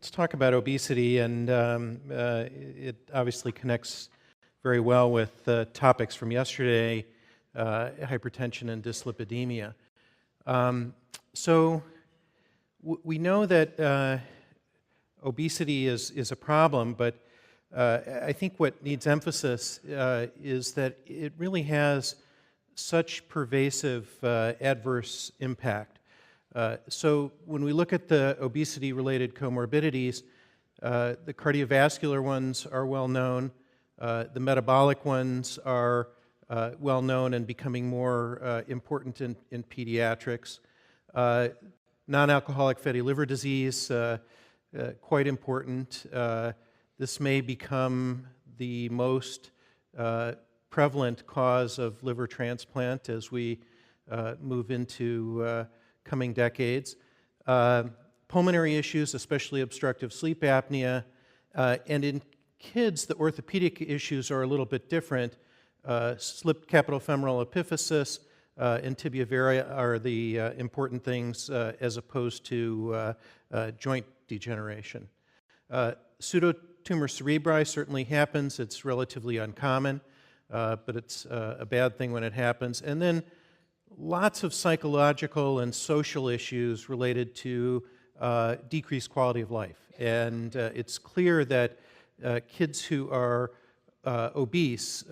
Let's talk about obesity, and it obviously connects very well with topics from yesterday, hypertension and dyslipidemia. We know that obesity is a problem, but I think what needs emphasis is that it really has such pervasive adverse impact. So when we look at the obesity-related comorbidities, the cardiovascular ones are well known, the metabolic ones are well known and becoming more important in pediatrics. Non-alcoholic fatty liver disease, quite important. This may become the most prevalent cause of liver transplant as we move into coming decades. Pulmonary issues, especially obstructive sleep apnea, and in kids, the orthopedic issues are a little bit different. Slipped capitofemoral epiphysis and tibia varia are the important things as opposed to joint degeneration. Pseudotumor cerebri certainly happens. It's relatively uncommon, but it's a bad thing when it happens. And then lots of psychological and social issues related to decreased quality of life. And it's clear that kids who are obese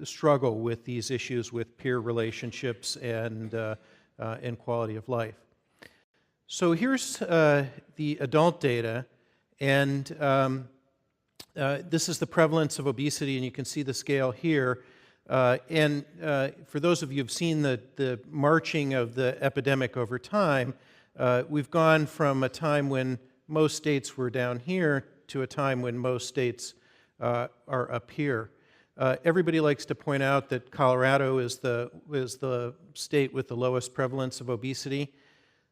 struggle with these issues with peer relationships and quality of life. So here's the adult data, and this is the prevalence of obesity, and you can see the scale here. For those of you who've seen the marching of the epidemic over time, we've gone from a time when most states were down here to a time when most states are up here. Everybody likes to point out that Colorado is the state with the lowest prevalence of obesity.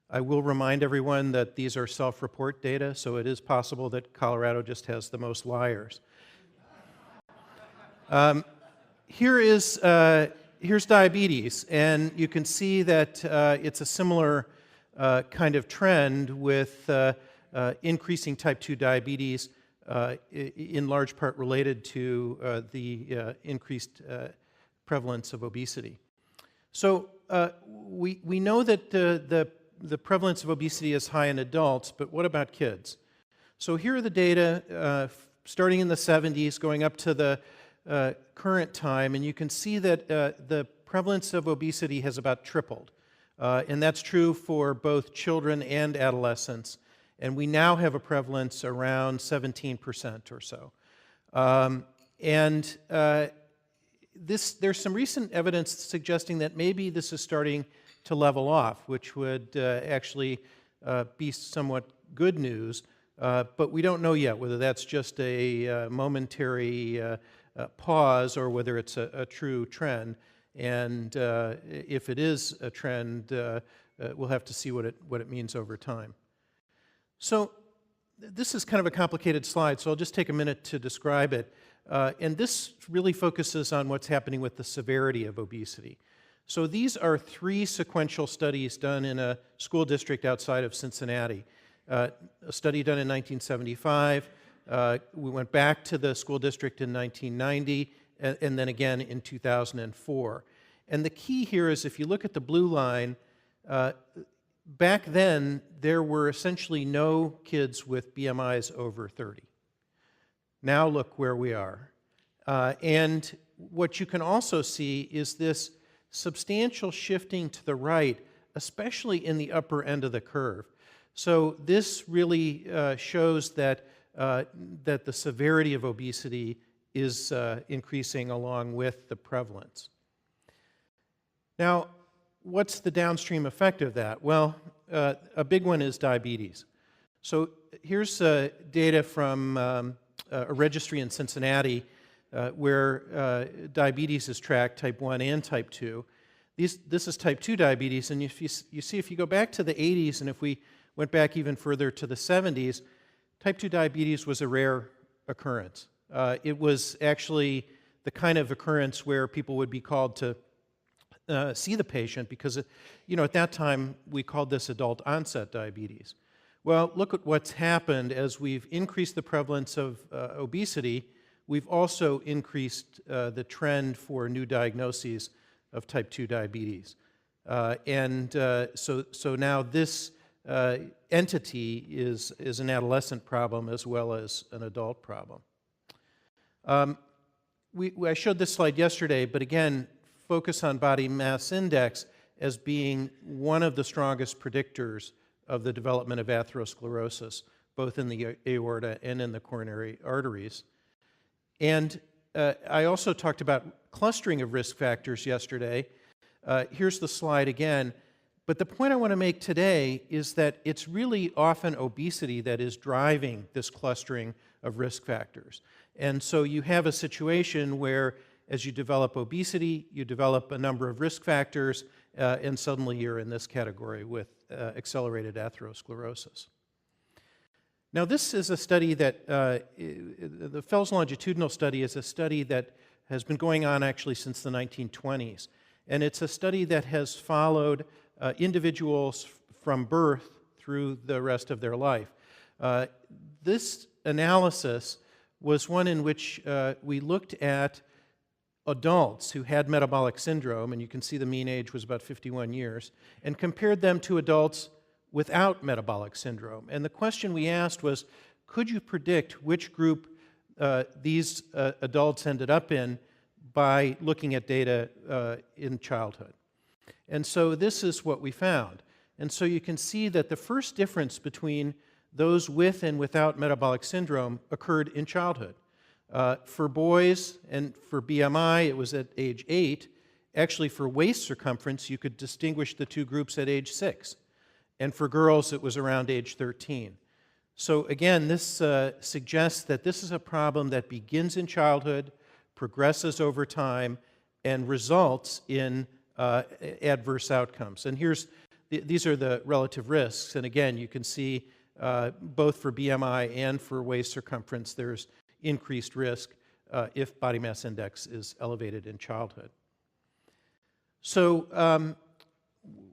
I will remind everyone that these are self-report data, so it is possible that Colorado just has the most liars. Here's diabetes, and you can see that it's a similar kind of trend with increasing type 2 diabetes, in large part related to the increased prevalence of obesity. So we know that the prevalence of obesity is high in adults, but what about kids? So here are the data starting in the 70s, going up to the current time, and you can see that the prevalence of obesity has about tripled. And that's true for both children and adolescents. And we now have a prevalence around 17% or so. There's some recent evidence suggesting that maybe this is starting to level off, which would actually be somewhat good news. But we don't know yet whether that's just a momentary pause or whether it's a true trend. And if it is a trend, we'll have to see what it means over time. So this is kind of a complicated slide, so I'll just take a minute to describe it. And this really focuses on what's happening with the severity of obesity. So these are 3 sequential studies done in a school district outside of Cincinnati. A study done in 1975. We went back to the school district in 1990, and then again in 2004. And the key here is if you look at the blue line, back then there were essentially no kids with BMIs over 30. Now look where we are. And what you can also see is this substantial shifting to the right, especially in the upper end of the curve. So this really shows that the severity of obesity is increasing along with the prevalence. Now, what's the downstream effect of that? Well, a big one is diabetes. So here's data from a registry in Cincinnati where diabetes is tracked, type 1 and type 2. This is type 2 diabetes, and if you see, if you go back to the 80s, and if we went back even further to the 70s, type 2 diabetes was a rare occurrence. It was actually the kind of occurrence where people would be called to see the patient because, at that time we called this adult onset diabetes. Well, look at what's happened as we've increased the prevalence of obesity. We've also increased the trend for new diagnoses of type 2 diabetes. So now this entity is an adolescent problem as well as an adult problem. I showed this slide yesterday, but again, focus on body mass index as being one of the strongest predictors of the development of atherosclerosis, both in the aorta and in the coronary arteries. And I also talked about clustering of risk factors yesterday. Here's the slide again. But the point I want to make today is that it's really often obesity that is driving this clustering of risk factors. And so you have a situation where as you develop obesity, you develop a number of risk factors, and suddenly you're in this category with accelerated atherosclerosis. Now this is a study that, the Fels longitudinal study is a study that has been going on actually since the 1920s. And it's a study that has followed individuals from birth through the rest of their life. This analysis was one in which we looked at adults who had metabolic syndrome, and you can see the mean age was about 51 years, and compared them to adults without metabolic syndrome. And the question we asked was, could you predict which group these adults ended up in by looking at data in childhood? And so this is what we found. And so you can see that the first difference between those with and without metabolic syndrome occurred in childhood. For boys and for BMI, it was at age 8. Actually, for waist circumference, you could distinguish the two groups at age 6. And for girls, it was around age 13. So again, this suggests that this is a problem that begins in childhood, progresses over time, and results in adverse outcomes. And these are the relative risks. And again, you can see both for BMI and for waist circumference, there's increased risk if body mass index is elevated in childhood. So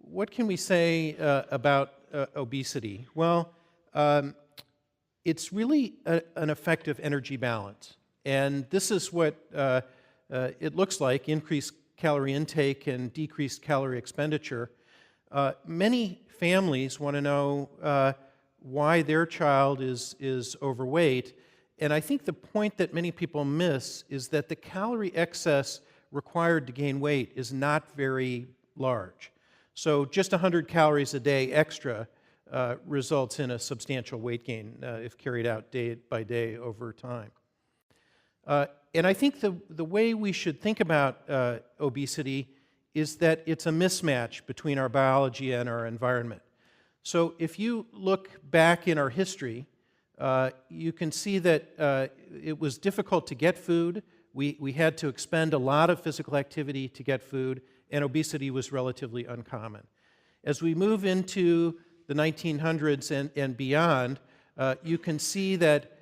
what can we say about obesity? Well, it's really an effective energy balance. And this is what it looks like: increased calorie intake and decreased calorie expenditure. Many families want to know why their child is overweight. And I think the point that many people miss is that the calorie excess required to gain weight is not very large. So just 100 calories a day extra results in a substantial weight gain if carried out day by day over time. And I think the way we should think about obesity is that it's a mismatch between our biology and our environment. So if you look back in our history, you can see that it was difficult to get food. We had to expend a lot of physical activity to get food, and obesity was relatively uncommon. As we move into the 1900s and beyond, you can see that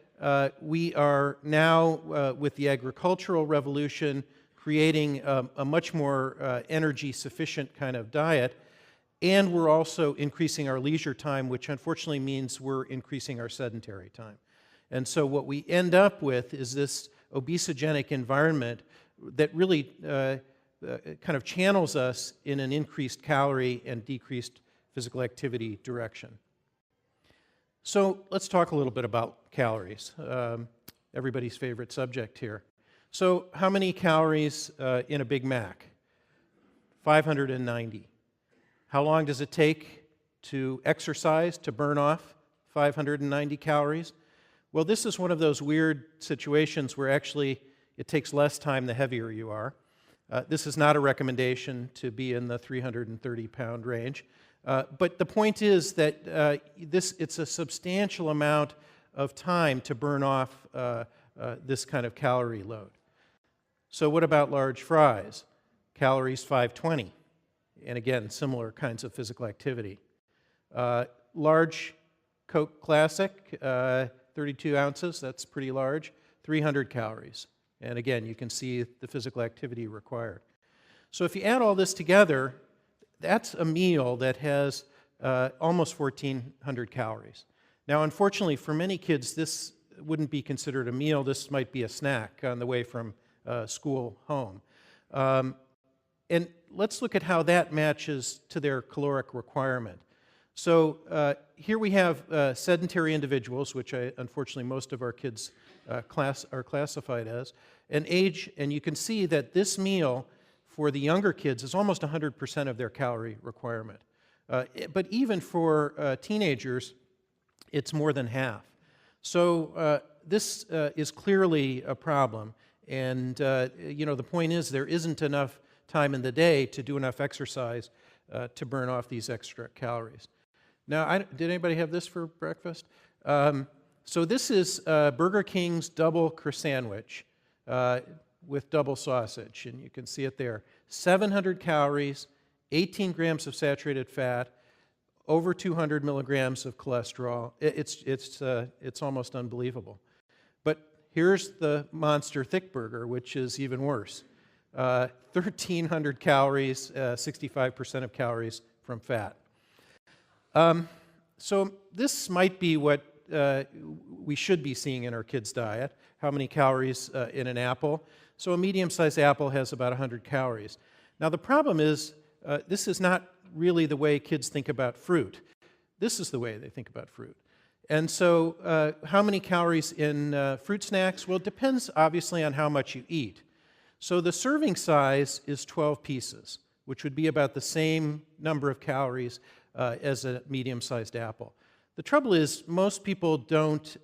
we are now, with the agricultural revolution, creating a much more energy-sufficient kind of diet, and we're also increasing our leisure time, which unfortunately means we're increasing our sedentary time. And so what we end up with is this obesogenic environment that really kind of channels us in an increased calorie and decreased physical activity direction. So let's talk a little bit about calories, everybody's favorite subject here. So how many calories in a Big Mac? 590. How long does it take to exercise to burn off 590 calories? Well, this is one of those weird situations where actually it takes less time the heavier you are. This is not a recommendation to be in the 330-pound range. But the point is that it's a substantial amount of time to burn off this kind of calorie load. So what about large fries? Calories 520. And again, similar kinds of physical activity. Large Coke Classic, 32 ounces, that's pretty large, 300 calories. And again, you can see the physical activity required. So if you add all this together, that's a meal that has almost 1,400 calories. Now, unfortunately, for many kids, this wouldn't be considered a meal. This might be a snack on the way from school home. And let's look at how that matches to their caloric requirement. So here we have sedentary individuals, which unfortunately most of our kids are classified as, and age, and you can see that this meal for the younger kids is almost 100% of their calorie requirement. But even for teenagers, it's more than half. So this is clearly a problem, and the point is there isn't enough time in the day to do enough exercise to burn off these extra calories. Now, did anybody have this for breakfast? So this is Burger King's double CROISSAN'WICH with double sausage, and you can see it there. 700 calories, 18 grams of saturated fat, over 200 milligrams of cholesterol. It's almost unbelievable. But here's the monster Thickburger, which is even worse. 1,300 calories, 65% of calories from fat. So this might be what we should be seeing in our kids' diet, how many calories in an apple. So a medium-sized apple has about 100 calories. Now the problem is, this is not really the way kids think about fruit. This is the way they think about fruit. And so how many calories in fruit snacks? Well, it depends obviously on how much you eat. So the serving size is 12 pieces, which would be about the same number of calories as a medium-sized apple. The trouble is most people don't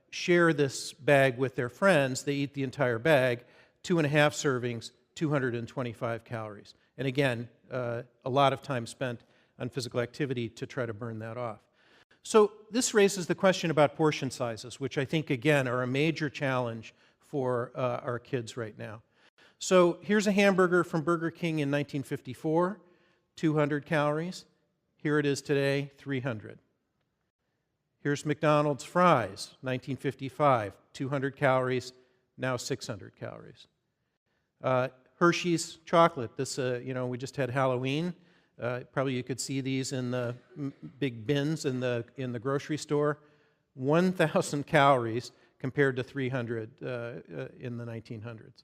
share this bag with their friends. They eat the entire bag, 2.5 servings, 225 calories. And again, a lot of time spent on physical activity to try to burn that off. So this raises the question about portion sizes, which I think, again, are a major challenge for our kids right now. So here's a hamburger from Burger King in 1954, 200 calories. Here it is today, 300. Here's McDonald's fries, 1955, 200 calories, now 600 calories. Hershey's chocolate, this, we just had Halloween. Probably you could see these in the big bins in the grocery store. 1,000 calories compared to 300 in the 1900s.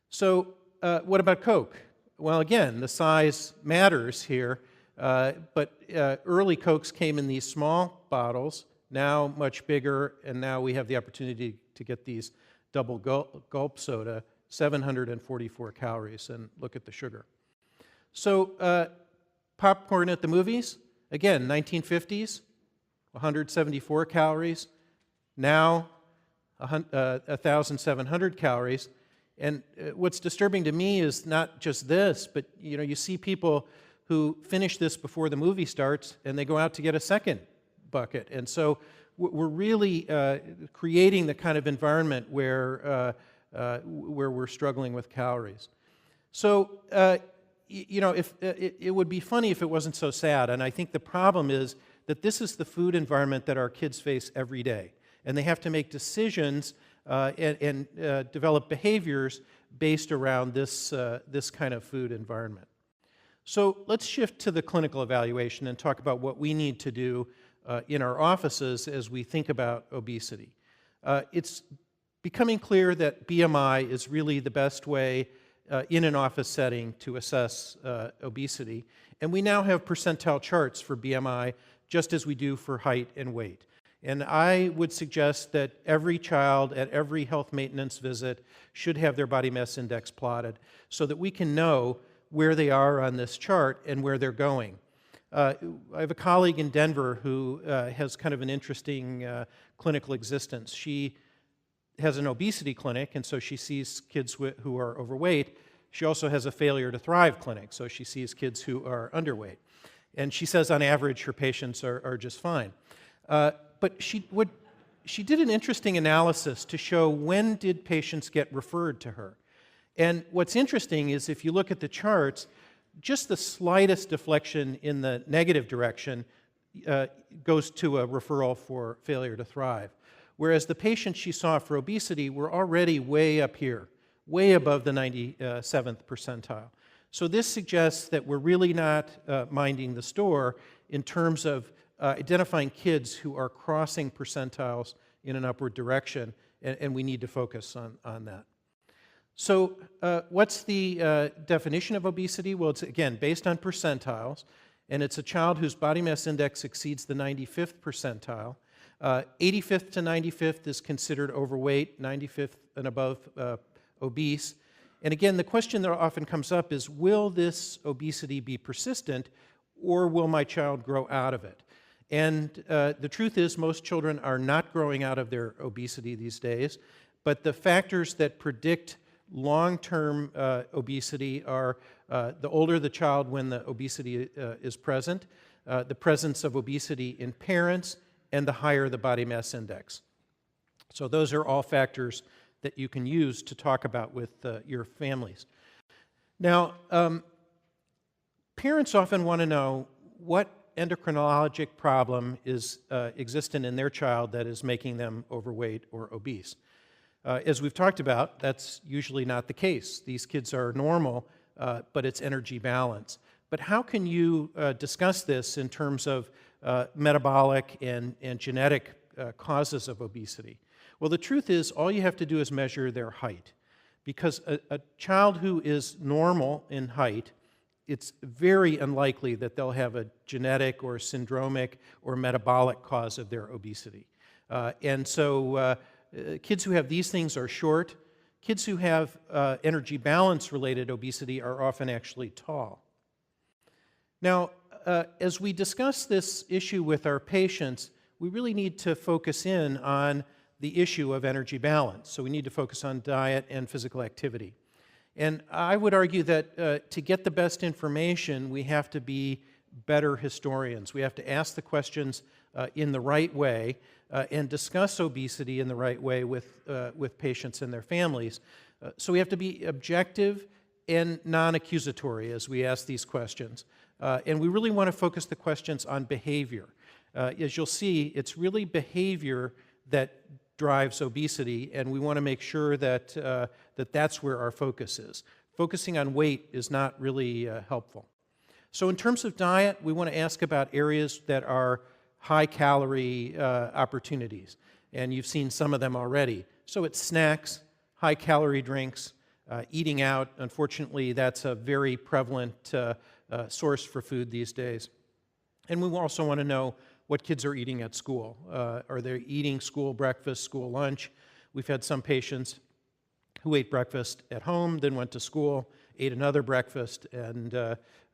So what about Coke? Well, again, the size matters here, but early Cokes came in these small bottles, now much bigger, and now we have the opportunity to get these double gulp soda, 744 calories, and look at the sugar. So popcorn at the movies, again, 1950s, 174 calories, now 1,700 calories. And what's disturbing to me is not just this, but you see people who finish this before the movie starts and they go out to get a second bucket. And so we're really creating the kind of environment where we're struggling with calories. So, if it would be funny if it wasn't so sad. And I think the problem is that this is the food environment that our kids face every day. And they have to make decisions and develop behaviors based around this kind of food environment. So let's shift to the clinical evaluation and talk about what we need to do in our offices as we think about obesity. It's becoming clear that BMI is really the best way in an office setting to assess obesity. And we now have percentile charts for BMI, just as we do for height and weight. And I would suggest that every child at every health maintenance visit should have their body mass index plotted so that we can know where they are on this chart and where they're going. I have a colleague in Denver who has kind of an interesting clinical existence. She has an obesity clinic, and so she sees kids who are overweight. She also has a failure to thrive clinic, so she sees kids who are underweight. And she says on average her patients are just fine. But she did an interesting analysis to show when did patients get referred to her. And what's interesting is if you look at the charts, just the slightest deflection in the negative direction goes to a referral for failure to thrive. Whereas the patients she saw for obesity were already way up here, way above the 97th percentile. So this suggests that we're really not minding the store in terms of identifying kids who are crossing percentiles in an upward direction, and we need to focus on that. So what's the definition of obesity? Well, it's, again, based on percentiles, and it's a child whose body mass index exceeds the 95th percentile. 85th to 95th is considered overweight, 95th and above obese. And again, the question that often comes up is, will this obesity be persistent, or will my child grow out of it? And the truth is, most children are not growing out of their obesity these days, but the factors that predict long-term obesity are the older the child when the obesity is present, the presence of obesity in parents, and the higher the body mass index. So those are all factors that you can use to talk about with your families. Now, parents often want to know what endocrinologic problem is existent in their child that is making them overweight or obese. As we've talked about, that's usually not the case. These kids are normal, but it's energy balance. But how can you discuss this in terms of metabolic and genetic causes of obesity? Well, the truth is, all you have to do is measure their height. Because a child who is normal in height, it's very unlikely that they'll have a genetic or syndromic or metabolic cause of their obesity. And so kids who have these things are short. Kids who have energy balance-related obesity are often actually tall. Now, as we discuss this issue with our patients, we really need to focus in on the issue of energy balance. So we need to focus on diet and physical activity. And I would argue that to get the best information, we have to be better historians. We have to ask the questions in the right way and discuss obesity in the right way with patients and their families. So we have to be objective and non-accusatory as we ask these questions. And we really want to focus the questions on behavior. As you'll see, it's really behavior that drives obesity, and we want to make sure that that's where our focus is. Focusing on weight is not really helpful. So in terms of diet, we want to ask about areas that are high-calorie opportunities, and you've seen some of them already. So it's snacks, high-calorie drinks, eating out. Unfortunately, that's a very prevalent source for food these days. And we also want to know what kids are eating at school. Are they eating school breakfast, school lunch? We've had some patients who ate breakfast at home, then went to school, ate another breakfast, and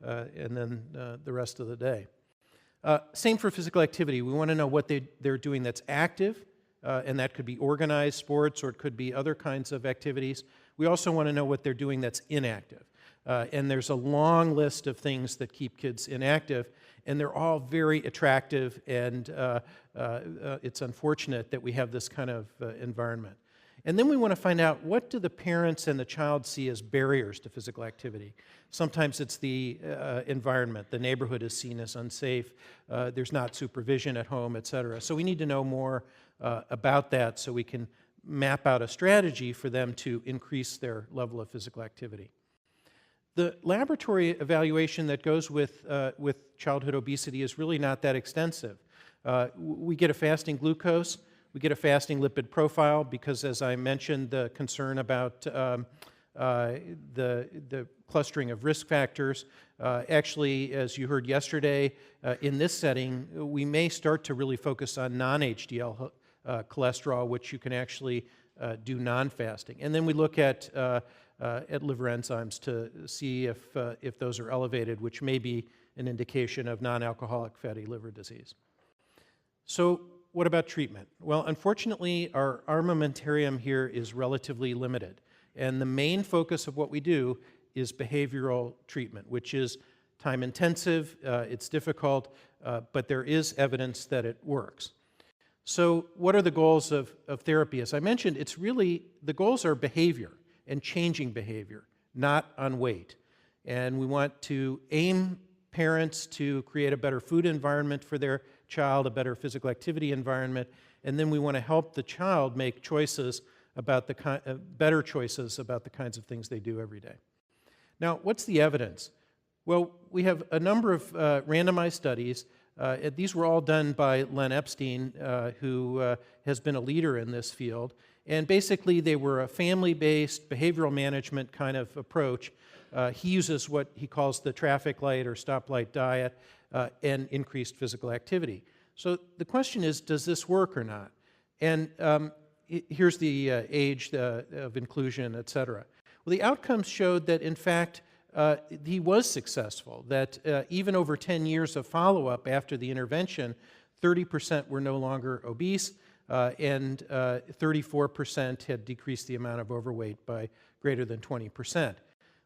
then the rest of the day. Same for physical activity. We want to know what they're doing that's active, and that could be organized sports or it could be other kinds of activities. We also want to know what they're doing that's inactive. And there's a long list of things that keep kids inactive, and they're all very attractive, and it's unfortunate that we have this kind of environment. And then we want to find out, what do the parents and the child see as barriers to physical activity? Sometimes it's the environment. The neighborhood is seen as unsafe. There's not supervision at home, et cetera. So we need to know more about that so we can map out a strategy for them to increase their level of physical activity. The laboratory evaluation that goes with childhood obesity is really not that extensive. We get a fasting glucose, we get a fasting lipid profile, because as I mentioned, the concern about the clustering of risk factors. Actually, as you heard yesterday, in this setting, we may start to really focus on non-HDL cholesterol, which you can actually do non-fasting. And then we look at liver enzymes to see if those are elevated, which may be an indication of non-alcoholic fatty liver disease. So what about treatment? Well, unfortunately, our armamentarium here is relatively limited. And the main focus of what we do is behavioral treatment, which is time-intensive, it's difficult, but there is evidence that it works. So what are the goals of therapy? As I mentioned, it's really, the goals are behavior and changing behavior, not on weight. And we want to aim parents to create a better food environment for their child, a better physical activity environment, and then we want to help the child make choices about better choices about the kinds of things they do every day. Now, what's the evidence? Well, we have a number of randomized studies These were all done by Len Epstein, who has been a leader in this field. And basically, they were a family-based behavioral management kind of approach. He uses what he calls the traffic light or stoplight diet and increased physical activity. So the question is, does this work or not? And here's the age of inclusion, et cetera. Well, the outcomes showed that, in fact, he was successful, that even over 10 years of follow-up after the intervention, 30% were no longer obese, and 34% had decreased the amount of overweight by greater than 20%.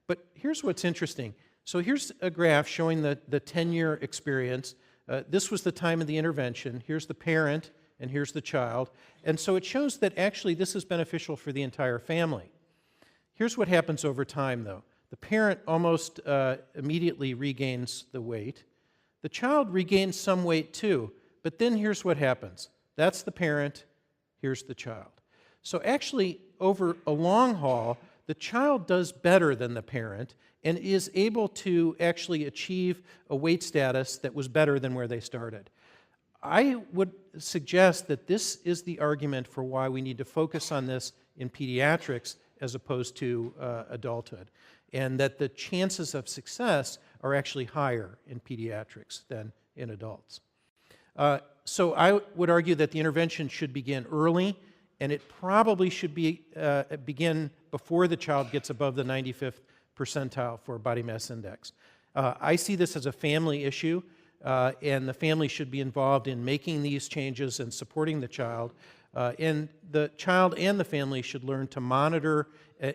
But here's what's interesting. So here's a graph showing the 10-year experience. This was the time of the intervention. Here's the parent, and here's the child. And so it shows that actually this is beneficial for the entire family. Here's what happens over time, though. The parent almost immediately regains the weight. The child regains some weight too, but then here's what happens. That's the parent, here's the child. So actually, over a long haul, the child does better than the parent and is able to actually achieve a weight status that was better than where they started. I would suggest that this is the argument for why we need to focus on this in pediatrics as opposed to adulthood, and that the chances of success are actually higher in pediatrics than in adults. So I would argue that the intervention should begin early, and it probably should begin before the child gets above the 95th percentile for body mass index. I see this as a family issue, and the family should be involved in making these changes and supporting the child. And the child and the family should learn to monitor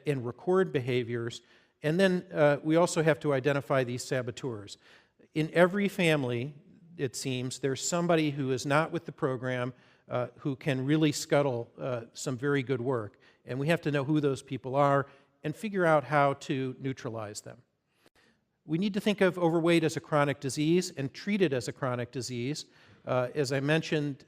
and record behaviors. And then we also have to identify these saboteurs. In every family, it seems, there's somebody who is not with the program who can really scuttle some very good work. And we have to know who those people are and figure out how to neutralize them. We need to think of overweight as a chronic disease and treat it as a chronic disease. As I mentioned,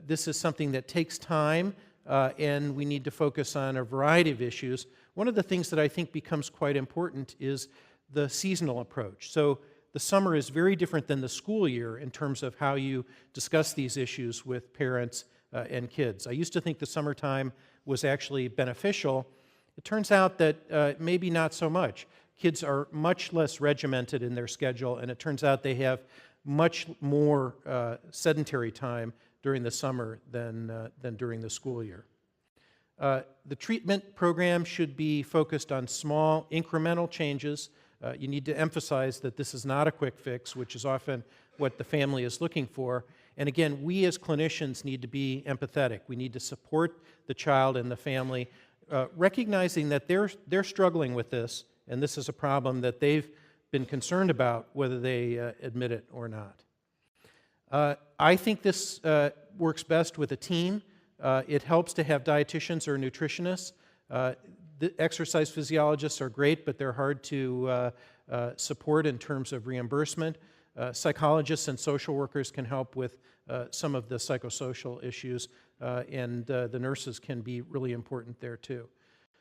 this is something that takes time, and we need to focus on a variety of issues. One of the things that I think becomes quite important is the seasonal approach. So the summer is very different than the school year in terms of how you discuss these issues with parents and kids. I used to think the summertime was actually beneficial. It turns out that maybe not so much. Kids are much less regimented in their schedule, and it turns out they have much more sedentary time during the summer than during the school year. The treatment program should be focused on small, incremental changes. You need to emphasize that this is not a quick fix, which is often what the family is looking for. And again, we as clinicians need to be empathetic. We need to support the child and the family, recognizing that they're struggling with this, and this is a problem that they've been concerned about, whether they admit it or not. I think this works best with a team. It helps to have dietitians or nutritionists. The exercise physiologists are great, but they're hard to support in terms of reimbursement. Psychologists and social workers can help with some of the psychosocial issues, and the nurses can be really important there too.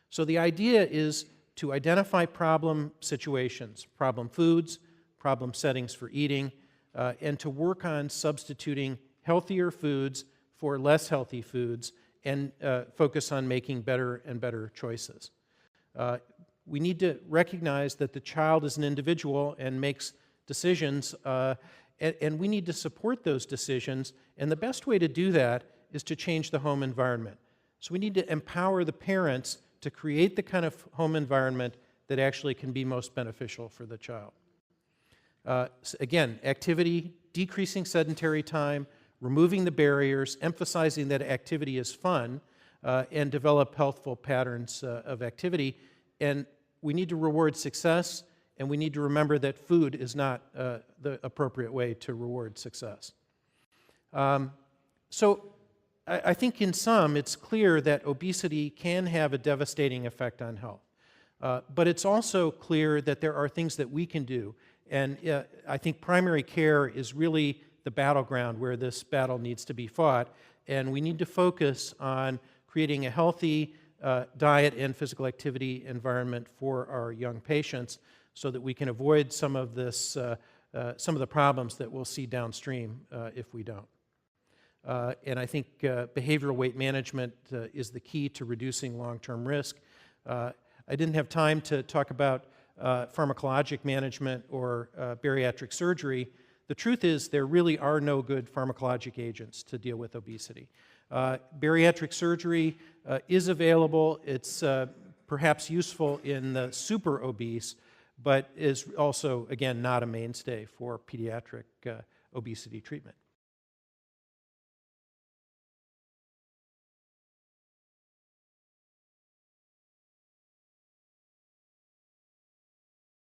So the idea is to identify problem situations, problem foods, problem settings for eating, and to work on substituting healthier foods for less healthy foods, and focus on making better and better choices. We need to recognize that the child is an individual and makes decisions, and we need to support those decisions, and the best way to do that is to change the home environment. So we need to empower the parents to create the kind of home environment that actually can be most beneficial for the child. Again, activity, decreasing sedentary time, removing the barriers, emphasizing that activity is fun, and develop healthful patterns of activity. And we need to reward success, and we need to remember that food is not the appropriate way to reward success. So I think in sum, it's clear that obesity can have a devastating effect on health. But it's also clear that there are things that we can do. And I think primary care is really the battleground where this battle needs to be fought. And we need to focus on creating a healthy diet and physical activity environment for our young patients so that we can avoid some of this some of the problems that we'll see downstream if we don't. And I think behavioral weight management is the key to reducing long-term risk. I didn't have time to talk about pharmacologic management or bariatric surgery. The truth is there really are no good pharmacologic agents to deal with obesity. Bariatric surgery is available. It's perhaps useful in the super obese, but is also, again, not a mainstay for pediatric obesity treatment.